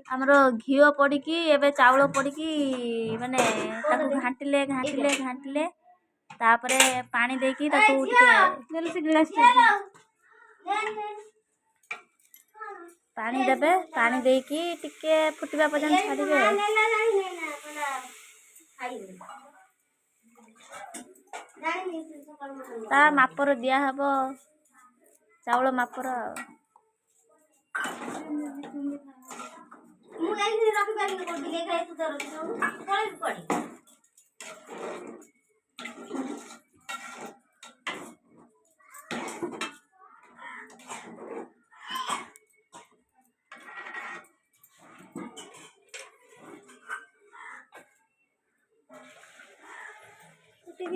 ଆମର ଘିଅ ପଡ଼ିକି ଏବେ ଚାଉଳ ପଡ଼ିକି ମାନେ ତାକୁ ଘାଣ୍ଟିଲେ ତାପରେ ପାଣି ଦେଇକି ତାକୁ ଟିକେ ପାଣି ଦେବେ। ପାଣି ଦେଇକି ଟିକେ ଫୁଟିବା ପର୍ଯ୍ୟନ୍ତ ଛାଡ଼ିବେ। ତା ମାପର ଦିଆହବ ଚାଉଳ ମାପର।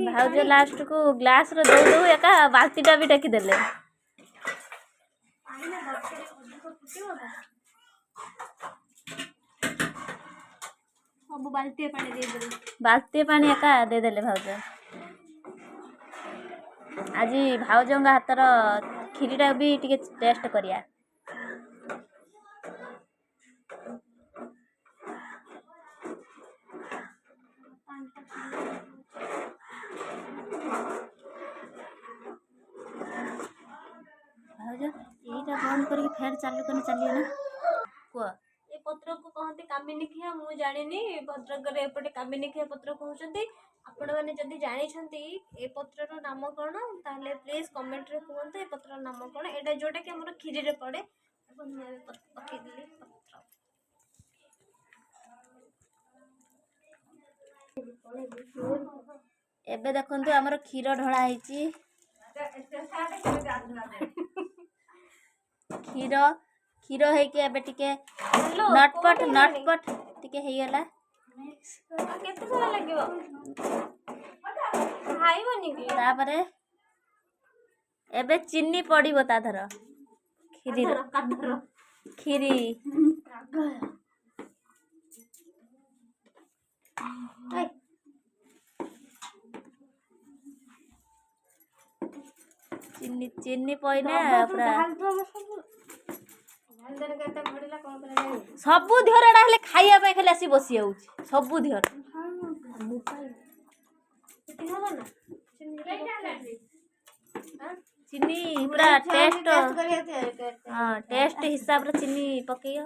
ଭାଉଜ ଲାଷ୍ଟକୁ ଗ୍ଲାସରେ ଦଉ ଏକା ବାଲ୍ଟିଟା ବି ଟେକିଦେଲେ। ସବୁ ବାଲ୍ଟିଏ ପାଣି ଦେଇଦେଲେ। ବାଲ୍ଟିଏ ପାଣି ଏକା ଦେଇଦେଲେ ଭାଉଜ। ଆଜି ଭାଉଜଙ୍କ ହାତର କ୍ଷୀରିଟା ବି ଟିକେ ଟେଷ୍ଟ କରିବା। ଭାଉଜ ଏଇଟା ବନ୍ଦ କରିକି ଫେର ଚାଲୁ କରିନି ଚାଲିବ ନା? କୁହ। ଏ ପତ୍ରକୁ କହନ୍ତି କାମିନୀଖିଆ। ମୁଁ ଜାଣିନି, ଭଦ୍ରକରେ ଏପଟେ କାମିନୀଖିଆ ପତ୍ର କହୁଛନ୍ତି। ଆପଣମାନେ ଯଦି ଜାଣିଛନ୍ତି ଏ ପତ୍ରର ନାମ କ'ଣ ତାହେଲେ ପ୍ଲିଜ୍ କମେଣ୍ଟରେ କୁହନ୍ତୁ ଏ ପତ୍ରର ନାମ କ'ଣ। ଏଇଟା ଯେଉଁଟାକି ଆମର କ୍ଷୀରିରେ ପଡ଼େ। ପକେଇଦେଲି ପତ୍ର। ଏବେ ଦେଖନ୍ତୁ ଆମର କ୍ଷୀର ଢଳା ହେଇଛି। କ୍ଷୀର ହେଇକି ଏବେ ଟିକେ ନଟପଟ ଟିକେ ହେଇଗଲା। କେତେ ସମୟ ଲାଗିବ? ଖାଇବନି କି? ତାପରେ ଏବେ ଚିନି ପଡ଼ିବ ତା ଧର କ୍ଷୀରି। ଚିନି ପଇଲେ ପୁରା ସବୁ ଧିଅରଟା ହେଲେ ଖାଇବା ପାଇଁ ଖାଲି ଆସି ବସି ଯାଉଛି। ସବୁ ଧିଅର ଚିନି ପୁରା ଟେଷ୍ଟ ହିସାବରେ ଚିନି ପକେଇବ।